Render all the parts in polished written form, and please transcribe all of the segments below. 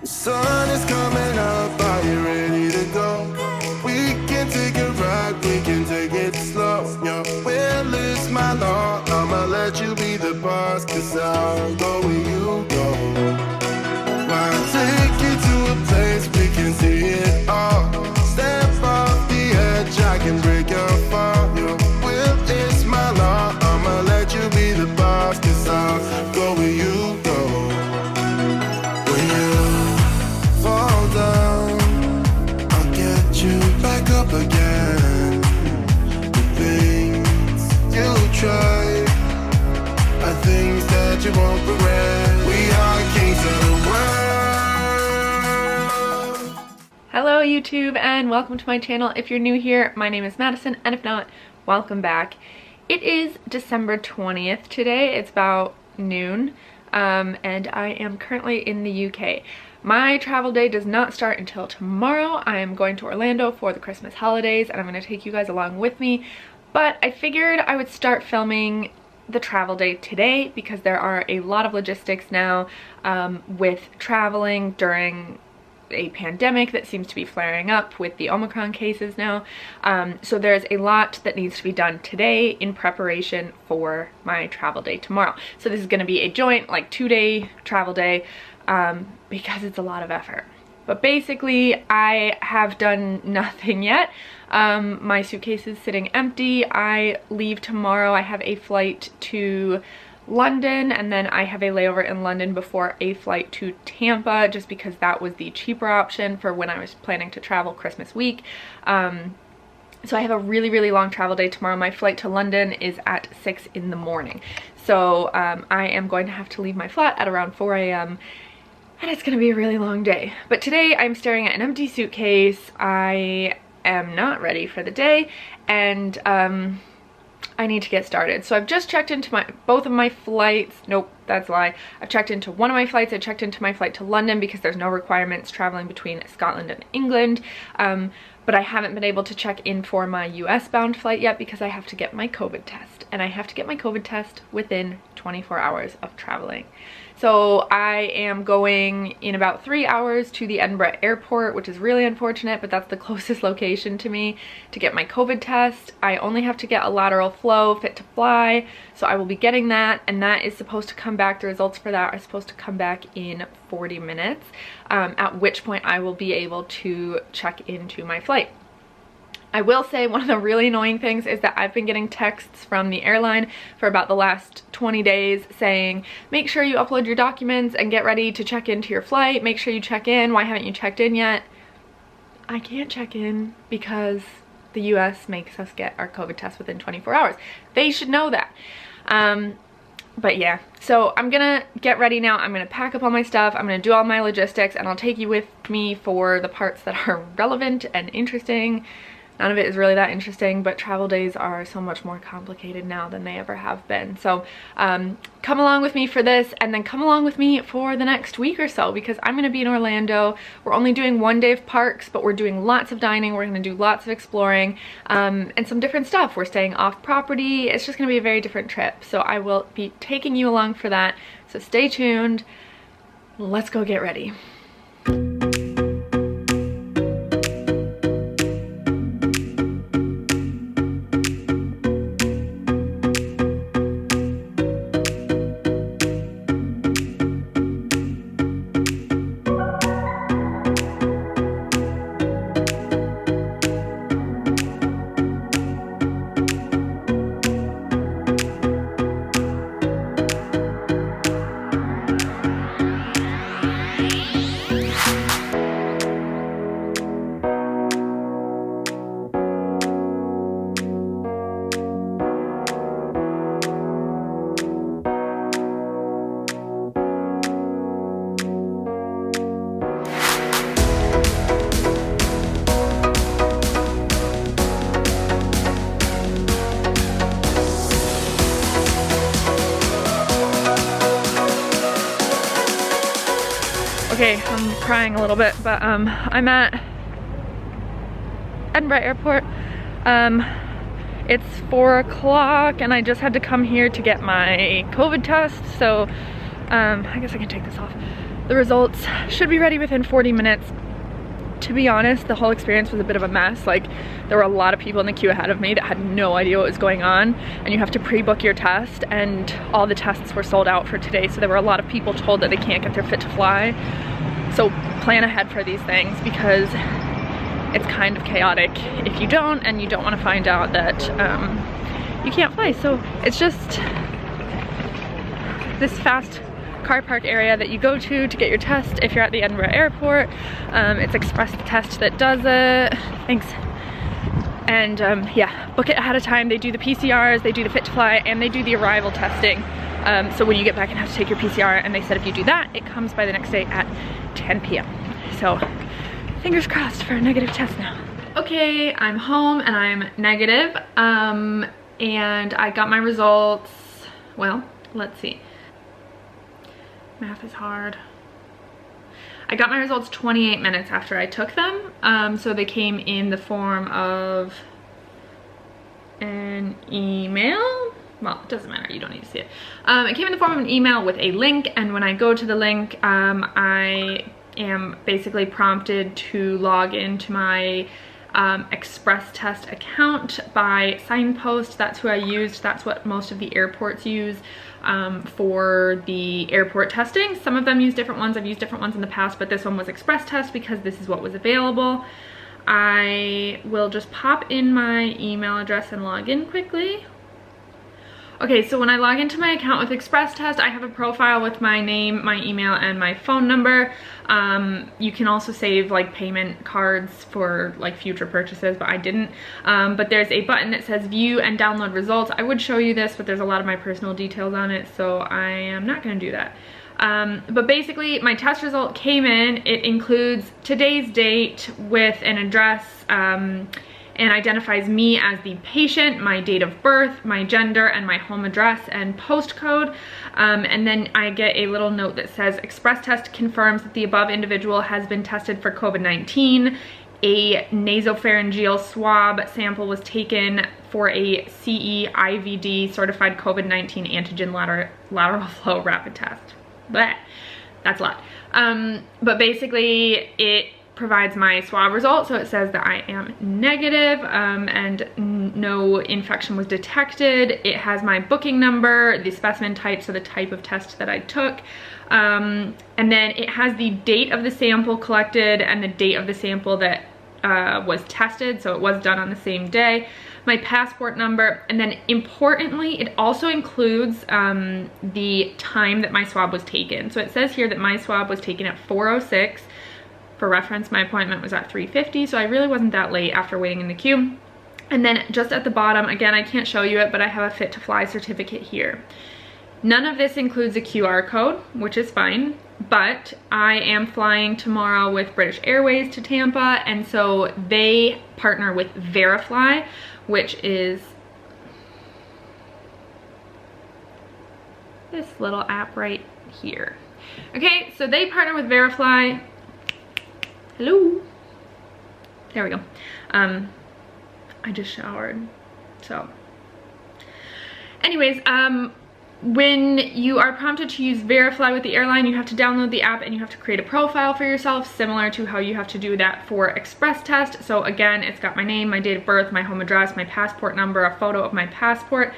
The sun is coming up, are you ready to go? We can take a ride, we can take it slow. Your will is my law, I'ma let you be the boss, 'cause I'll go where you go. I'll take you to a place we can see it all. Step off the edge, I can break your fall. Your will is my law, I'ma let you be the boss, 'cause I'll go where you go. When you fall down, I'll get you back up again. The things you try are things that you won't regret. We are kings of the world. Hello YouTube and welcome to my channel. If you're new here, my name is Madison, and if not, welcome back. It is December 20th today. It's about noon and I am currently in the UK. My travel day does not start until tomorrow. I am going to Orlando for the Christmas holidays and I'm going to take you guys along with me, but I figured I would start filming the travel day today because there are a lot of logistics now with traveling during a pandemic that seems to be flaring up with the Omicron cases now. So there's a lot that needs to be done today in preparation for my travel day tomorrow. So this is going to be a joint like 2-day travel day because it's a lot of effort. But basically I have done nothing yet. My suitcase is sitting empty. I leave tomorrow. I have a flight to London and then I have a layover in London before a flight to Tampa, just because that was the cheaper option for when I was planning to travel Christmas week. So I have a really long travel day tomorrow. My flight to London is at 6 in the morning. So I am going to have to leave my flat at around 4 a.m. and it's gonna be a really long day. But today I'm staring at an empty suitcase. I am not ready for the day and I need to get started. So I've just checked into both of my flights. Nope, that's a lie. I've checked into one of my flights. I checked into my flight to London because there's no requirements traveling between Scotland and England. But I haven't been able to check in for my US bound flight yet because I have to get my COVID test. And I have to get my COVID test within 24 hours of traveling. So I am going in about 3 hours to the Edinburgh airport, which is really unfortunate, but that's the closest location to me to get my COVID test. I only have to get a lateral flow fit to fly, so I will be getting that, and that is supposed to come back, the results for that are supposed to come back in 40 minutes, at which point I will be able to check into my flight. I will say one of the really annoying things is that I've been getting texts from the airline for about the last 20 days saying, make sure you upload your documents and get ready to check into your flight. Make sure you check in. Why haven't you checked in yet? I can't check in because the US makes us get our COVID test within 24 hours. They should know that. But yeah, so I'm gonna get ready now. I'm gonna pack up all my stuff. I'm gonna do all my logistics and I'll take you with me for the parts that are relevant and interesting. None of it is really that interesting, but travel days are so much more complicated now than they ever have been. So come along with me for this, and then come along with me for the next week or so, because I'm gonna be in Orlando. We're only doing 1 day of parks, but we're doing lots of dining. We're gonna do lots of exploring and some different stuff. We're staying off property. It's just gonna be a very different trip. So I will be taking you along for that. So stay tuned. Let's go get ready. Okay, I'm crying a little bit, but I'm at Edinburgh Airport. It's 4 o'clock and I just had to come here to get my COVID test, so I guess I can take this off. The results should be ready within 40 minutes. To be honest, the whole experience was a bit of a mess. Like, there were a lot of people in the queue ahead of me that had no idea what was going on, and you have to pre-book your test, and all the tests were sold out for today, so there were a lot of people told that they can't get their fit to fly. So plan ahead for these things, because it's kind of chaotic if you don't, and you don't want to find out that you can't fly. So it's just this fast car park area that you go to get your test if you're at the Edinburgh airport. It's Express Test that does it. Thanks. And yeah, book it ahead of time. They do the PCRs, they do the fit to fly, and they do the arrival testing. So when you get back and have to take your PCR, and they said if you do that, it comes by the next day at 10 p.m. So fingers crossed for a negative test now. Okay, I'm home and I'm negative. And I got my results. Well, let's see. Math is hard. I got my results 28 minutes after I took them. So they came in the form of an email. Well, it doesn't matter, you don't need to see it. It came in the form of an email with a link, and when I go to the link, I am basically prompted to log into my Express Test account by Signpost. That's who I used. That's what most of the airports use for the airport testing. Some of them use different ones. I've used different ones in the past, but this one was Express Test because this is what was available. I will just pop in my email address and log in quickly. Okay, so when I log into my account with Express Test, I have a profile with my name, my email, and my phone number. You can also save like payment cards for like future purchases, but I didn't. But there's a button that says view and download results. I would show you this, but there's a lot of my personal details on it, so I am not gonna do that. But basically my test result came in. It includes today's date with an address, and identifies me as the patient, my date of birth, my gender, and my home address and postcode. And then I get a little note that says Express Test confirms that the above individual has been tested for COVID-19. A nasopharyngeal swab sample was taken for a CE-IVD certified COVID-19 antigen lateral flow rapid test. Blech. That's a lot. But basically it provides my swab result, so it says that I am negative, and no infection was detected. It has my booking number, the specimen type, so the type of test that I took, and then it has the date of the sample collected and the date of the sample that was tested, so it was done on the same day, my passport number, and then importantly it also includes the time that my swab was taken. So it says here that my swab was taken at 4:06. For reference, my appointment was at 3:50, so I really wasn't that late after waiting in the queue. And then just at the bottom, again, I can't show you it, but I have a fit to fly certificate here. None of this includes a QR code, which is fine, but I am flying tomorrow with British Airways to Tampa, and so they partner with Verifly, which is this little app right here. Okay, so they partner with Verifly. Hello. There we go. I just showered. So anyways, when you are prompted to use Verifly with the airline, you have to download the app and you have to create a profile for yourself, similar to how you have to do that for Express Test. So again, it's got my name, my date of birth, my home address, my passport number, a photo of my passport.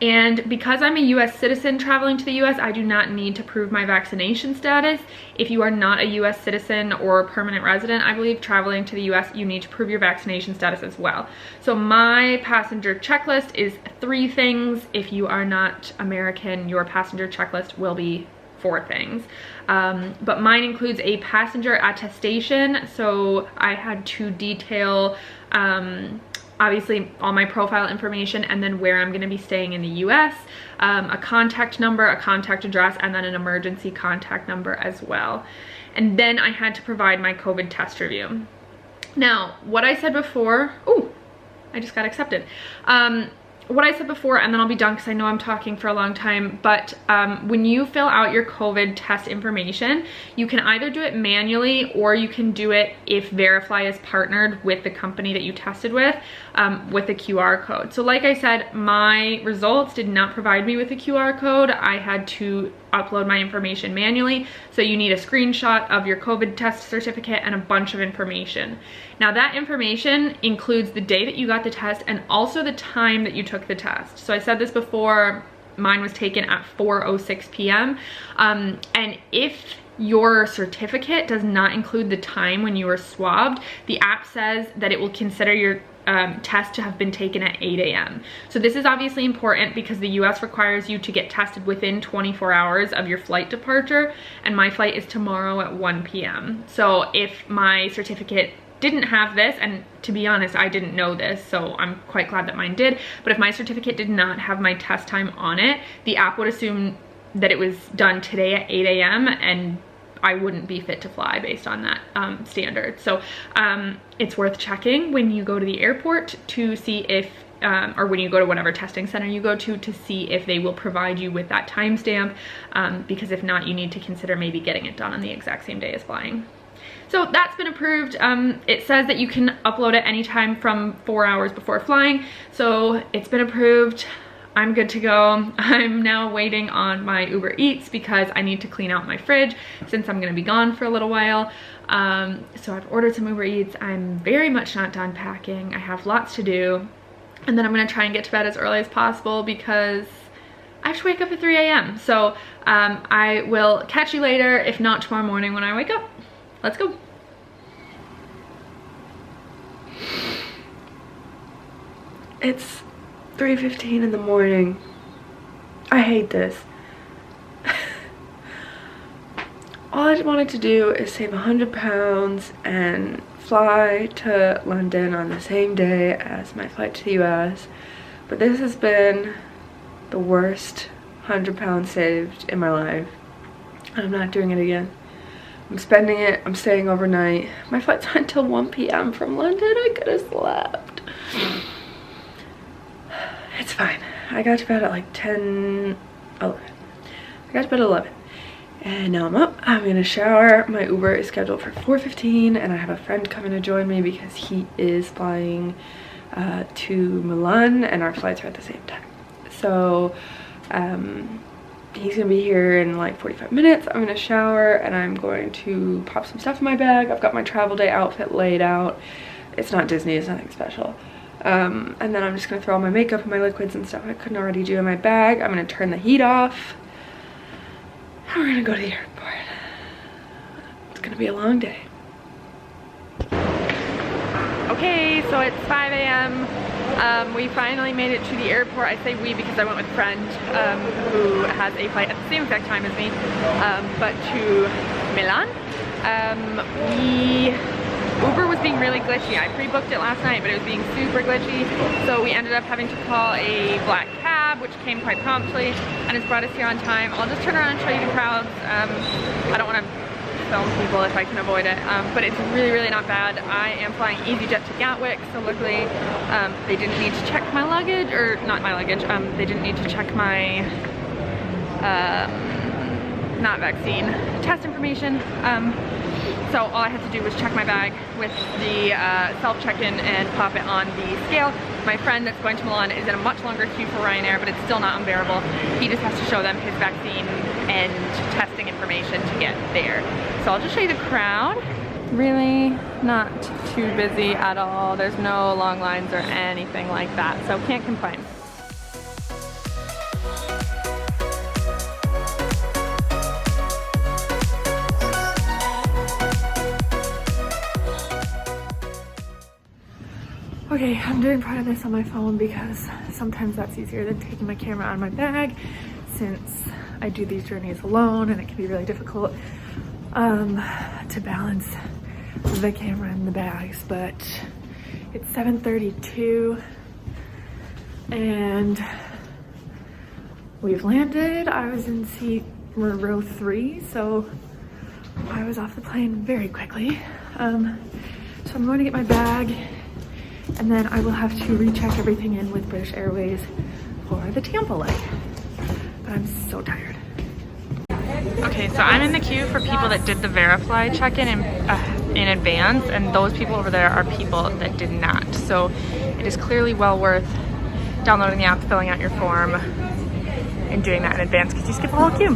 And because I'm a US citizen traveling to the US, I do not need to prove my vaccination status. If you are not a US citizen or permanent resident, I believe, traveling to the US, you need to prove your vaccination status as well. So my passenger checklist is 3 things. If you are not American, your passenger checklist will be 4 things. But mine includes a passenger attestation. So I had to detail obviously all my profile information and then where I'm going to be staying in the US, a contact number, a contact address, and then an emergency contact number as well. And then I had to provide my COVID test review. Now, what I said before, ooh, I just got accepted. What I said before, and then I'll be done because I know I'm talking for a long time, but when you fill out your COVID test information, you can either do it manually or you can do it if Verifly is partnered with the company that you tested with a QR code. So like I said, my results did not provide me with a QR code. I had to upload my information manually. So you need a screenshot of your COVID test certificate and a bunch of information. Now that information includes the day that you got the test and also the time that you took the test. So I said this before, mine was taken at 4:06 p.m. And if your certificate does not include the time when you were swabbed, the app says that it will consider your test to have been taken at 8 a.m. So this is obviously important because the US requires you to get tested within 24 hours of your flight departure, and my flight is tomorrow at 1 p.m. So if my certificate didn't have this, and to be honest, I didn't know this, so I'm quite glad that mine did, but if my certificate did not have my test time on it, the app would assume that it was done today at 8 a.m. and I wouldn't be fit to fly based on that standard. So it's worth checking when you go to the airport to see if, or when you go to whatever testing center you go to see if they will provide you with that timestamp, because if not, you need to consider maybe getting it done on the exact same day as flying. So that's been approved. It says that you can upload it anytime from 4 hours before flying. So it's been approved. I'm good to go. I'm now waiting on my Uber Eats because I need to clean out my fridge since I'm gonna be gone for a little while. So I've ordered some Uber Eats. I'm very much not done packing. I have lots to do. And then I'm gonna try and get to bed as early as possible because I have to wake up at 3 a.m. So I will catch you later, if not tomorrow morning when I wake up. Let's go. It's 3:15 in the morning. I hate this. All I wanted to do is save 100 pounds and fly to London on the same day as my flight to the US. But this has been the worst 100 pounds saved in my life. And I'm not doing it again. I'm spending it, I'm staying overnight. My flight's not until 1 p.m. from London. I could have slept. It's fine. I got to bed at like 10, 11. I got to bed at 11. And now I'm up. I'm gonna shower. My Uber is scheduled for 4:15 and I have a friend coming to join me because he is flying to Milan and our flights are at the same time. So he's gonna be here in like 45 minutes. I'm gonna shower and I'm going to pop some stuff in my bag. I've got my travel day outfit laid out. It's not Disney, it's nothing special. And then I'm just gonna throw all my makeup and my liquids and stuff I couldn't already do in my bag. I'm gonna turn the heat off. And we're gonna go to the airport. It's gonna be a long day. Okay, so it's 5 a.m. We finally made it to the airport. I say we because I went with a friend who has a flight at the same exact time as me, but to Milan. Uber was being really glitchy. I pre-booked it last night, but it was being super glitchy. So we ended up having to call a black cab, which came quite promptly, and it's brought us here on time. I'll just turn around and show you the crowds. I don't want to film people if I can avoid it, but it's really, really not bad. I am flying EasyJet to Gatwick, so luckily they didn't need to check my luggage, or not my luggage, they didn't need to check my, not vaccine, test information. So all I had to do was check my bag with the self-check-in and pop it on the scale. My friend that's going to Milan is in a much longer queue for Ryanair, but it's still not unbearable. He just has to show them his vaccine and testing information to get there. So I'll just show you the crowd. Really not too busy at all. There's no long lines or anything like that, so can't complain. Okay, I'm doing part of this on my phone because sometimes that's easier than taking my camera out of my bag since I do these journeys alone and it can be really difficult to balance the camera and the bags. But it's 7:32 and we've landed. I was in row 3, so I was off the plane very quickly. So I'm going to get my bag and then I will have to recheck everything in with British Airways for the Tampa leg. But I'm so tired. Okay, so I'm in the queue for people that did the Verifly check-in in advance, and those people over there are people that did not. So it is clearly well worth downloading the app, filling out your form, and doing that in advance because you skip a whole queue.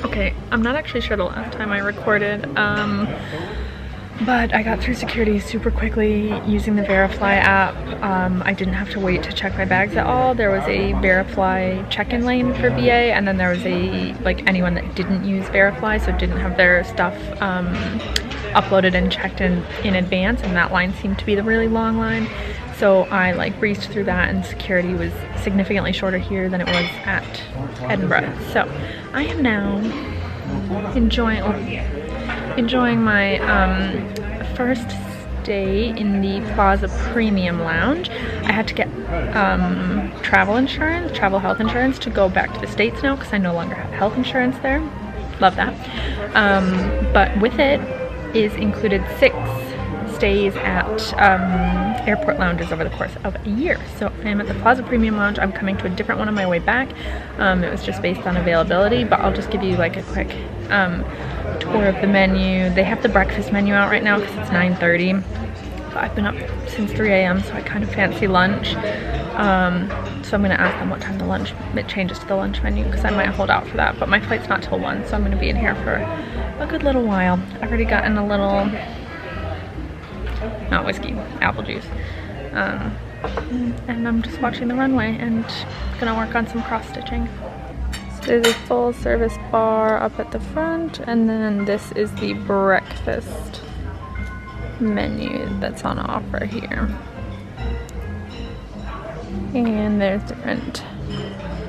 Okay, I'm not actually sure the last time I recorded, but I got through security super quickly using the Verifly app. I didn't have to wait to check my bags at all. There was a Verifly check-in lane for VA, and then there was a, like, anyone that didn't use Verifly, so didn't have their stuff uploaded and checked in advance, and that line seemed to be the really long line. So I like breezed through that, and security was significantly shorter here than it was at Edinburgh. So I am now enjoying my first stay in the Plaza Premium Lounge. I had to get travel health insurance to go back to the States now because I no longer have health insurance there. Love that. But with it is included 6 stays at airport lounges over the course of a year. So I am at the Plaza Premium Lounge. I'm coming to a different one on my way back. It was just based on availability, but I'll just give you like a quick tour of the menu. They have the breakfast menu out right now because it's 9:30. But I've been up since 3 a.m. so I kind of fancy lunch. So I'm gonna ask them what time it changes to the lunch menu because I might hold out for that. But my flight's not till 1, so I'm gonna be in here for a good little while. I've already gotten a little, not whiskey, apple juice. And I'm just watching the runway and gonna work on some cross stitching. So there's a full service bar up at the front, and then this is the breakfast menu that's on offer here. And there's different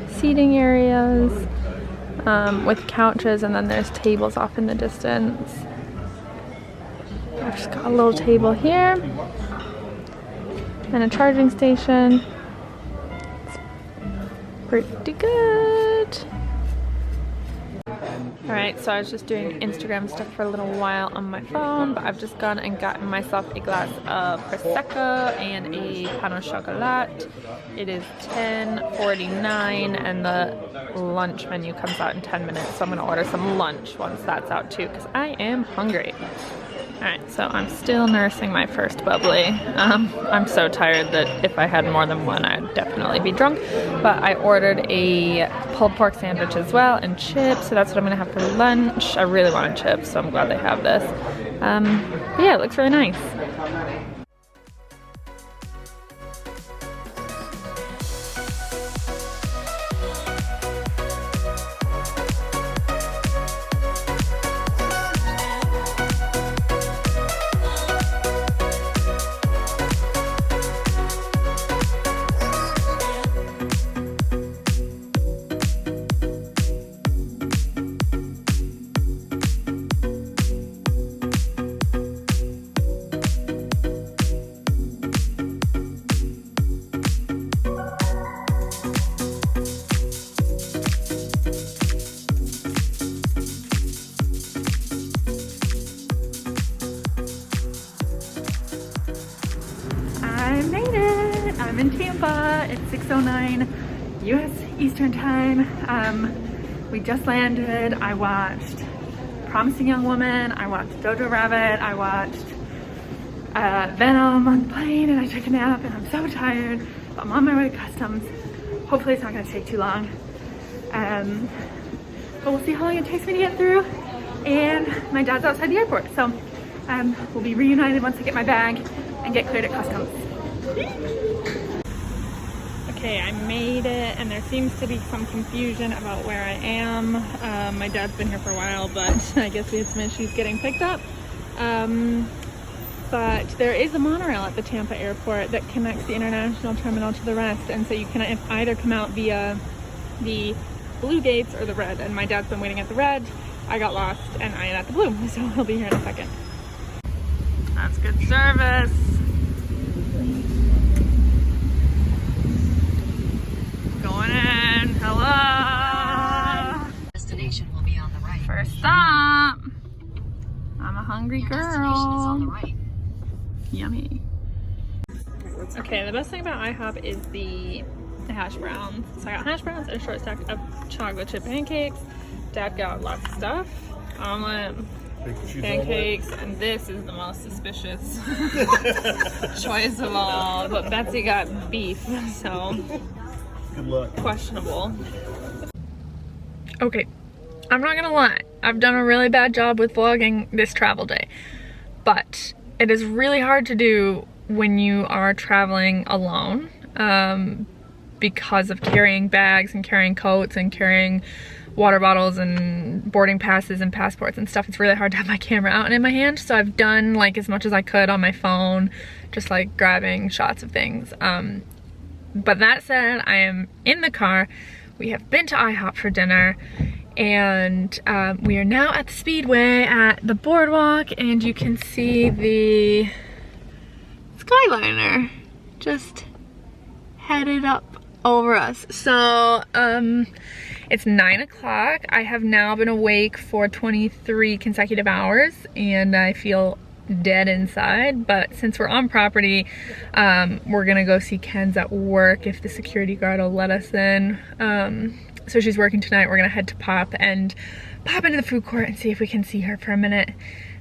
seating areas with couches, and then there's tables off in the distance. I've just got a little table here and a charging station. It's pretty good. Alright, so I was just doing Instagram stuff for a little while on my phone, but I've just gone and gotten myself a glass of Prosecco and a pan au chocolat. It is $10.49 and the lunch menu comes out in 10 minutes, so I'm going to order some lunch once that's out too, because I am hungry. Alright, so I'm still nursing my first bubbly. I'm so tired that if I had more than one, I'd definitely be drunk. But I ordered a pulled pork sandwich as well and chips, so that's what I'm gonna have for lunch. I really wanted chips, so I'm glad they have this. But yeah, it looks really nice. I'm in Tampa. It's 6:09 US Eastern Time. We just landed. I watched Promising Young Woman. I watched Jojo Rabbit. I watched Venom on the plane, and I took a nap, and I'm so tired. But I'm on my way to customs. Hopefully it's not going to take too long. But we'll see how long it takes me to get through. And my dad's outside the airport, so we'll be reunited once I get my bag and get cleared at customs. Okay, I made it, and there seems to be some confusion about where I am. My dad's been here for a while, but I guess we had some issues getting picked up. But there is a monorail at the Tampa airport that connects the international terminal to the rest, and so you can either come out via the blue gates or the red, and my dad's been waiting at the red. I got lost, and I am at the blue, so he'll be here in a second. That's good service. Going in. Hello. Destination will be on the right. First stop. I'm a hungry girl. Destination is on the right. Yummy. Okay, the best thing about IHOP is the hash browns. So I got hash browns and a short stack of chocolate chip pancakes. Dad got lots of stuff. Omelet, pancakes, and this is the most suspicious choice of all. But Betsy got beef, so good luck. Questionable. Okay, I'm not gonna lie, I've done a really bad job with vlogging this travel day, but it is really hard to do when you are traveling alone because of carrying bags and carrying coats and carrying water bottles and boarding passes and passports and stuff. It's really hard to have my camera out and in my hand, so I've done like as much as I could on my phone, just like grabbing shots of things. But that said, I am in the car. We have been to IHOP for dinner, and we are now at the Speedway at the boardwalk, and you can see the Skyliner just headed up over us. So it's 9 o'clock. I have now been awake for 23 consecutive hours and I feel dead inside, but since we're on property, we're gonna go see Ken's at work if the security guard will let us in. So she's working tonight. We're gonna head to Pop into the food court and see if we can see her for a minute,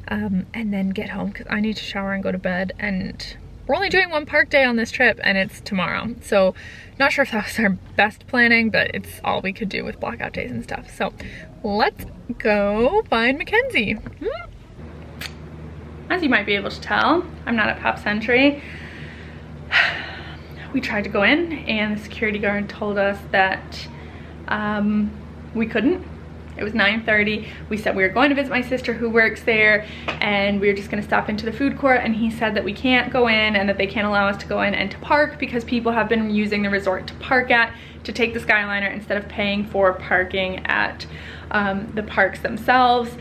and then get home because I need to shower and go to bed, and we're only doing one park day on this trip and it's tomorrow. So not sure if that was our best planning, but it's all we could do with blackout days and stuff. So let's go find Mackenzie. As you might be able to tell, I'm not at Pop Century. We tried to go in and the security guard told us that we couldn't. It was 9:30. We said we were going to visit my sister who works there and we were just gonna stop into the food court, and he said that we can't go in and that they can't allow us to go in and to park because people have been using the resort to park at to take the Skyliner instead of paying for parking at the parks themselves.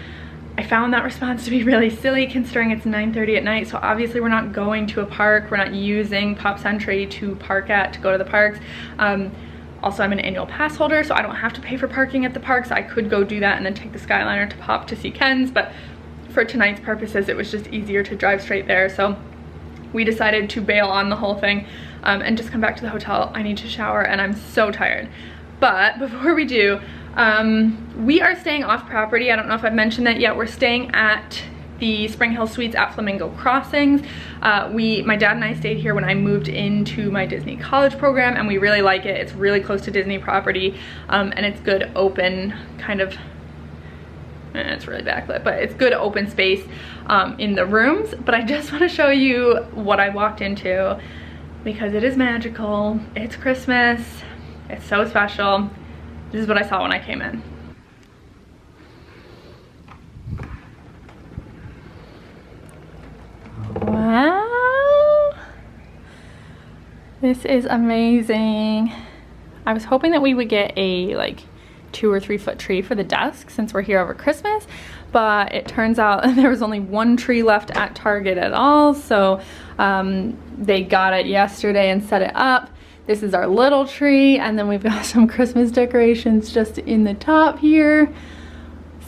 I found that response to be really silly considering it's 9:30 at night, so obviously we're not going to a park. We're not using Pop Century to park at, to go to the parks. Also, I'm an annual pass holder, so I don't have to pay for parking at the parks. I could go do that and then take the Skyliner to Pop to see Ken's, but for tonight's purposes, it was just easier to drive straight there. So we decided to bail on the whole thing and just come back to the hotel. I need to shower and I'm so tired. But before we do, we are staying off property. I don't know if I've mentioned that yet. We're staying at the Spring Hill Suites at Flamingo Crossings. My dad and I stayed here when I moved into my Disney college program, and we really like it. It's really close to Disney property, and it's good open kind of, it's really backlit, but it's good open space in the rooms. But I just want to show you what I walked into because it is magical. It's Christmas. It's so special. This is what I saw when I came in. Wow, this is amazing. I was hoping that we would get a like 2 or 3 foot tree for the desk since we're here over Christmas, but it turns out there was only 1 tree left at Target at all, so they got it yesterday and set it up. This is our little tree, and then we've got some Christmas decorations just in the top here.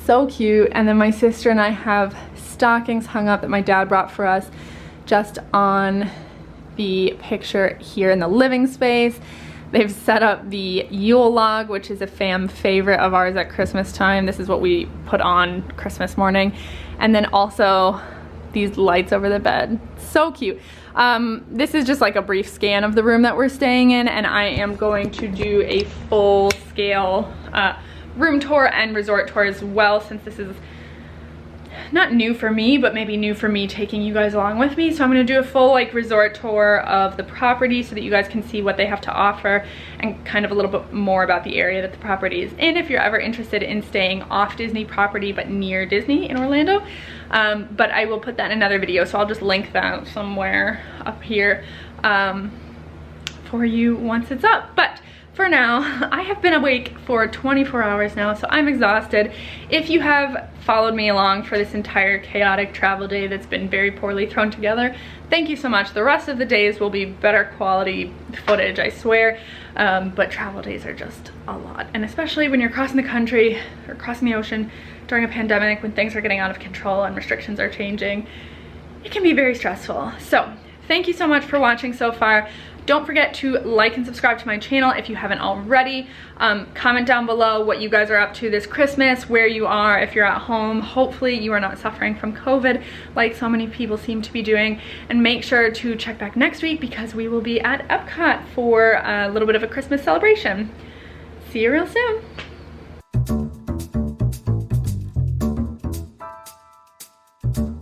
So cute. And then my sister and I have stockings hung up that my dad brought for us just on the picture here in the living space. They've set up the Yule log, which is a fam favorite of ours at Christmas time. This is what we put on Christmas morning. And then also these lights over the bed. So cute. This is just like a brief scan of the room that we're staying in, and I am going to do a full scale room tour and resort tour as well, since this is not new for me, but maybe new for me taking you guys along with me. So I'm gonna do a full like resort tour of the property so that you guys can see what they have to offer and kind of a little bit more about the area that the property is in if you're ever interested in staying off Disney property but near Disney in Orlando. But I will put that in another video, so I'll just link that somewhere up here for you once it's up. But for now, I have been awake for 24 hours now, so I'm exhausted. If you have followed me along for this entire chaotic travel day that's been very poorly thrown together, thank you so much. The rest of the days will be better quality footage, I swear. But travel days are just a lot. And especially when you're crossing the country or crossing the ocean during a pandemic, when things are getting out of control and restrictions are changing, it can be very stressful. So thank you so much for watching so far. Don't forget to like and subscribe to my channel if you haven't already. Comment down below what you guys are up to this Christmas, where you are, if you're at home. Hopefully you are not suffering from COVID like so many people seem to be doing. And make sure to check back next week because we will be at Epcot for a little bit of a Christmas celebration. See you real soon. you.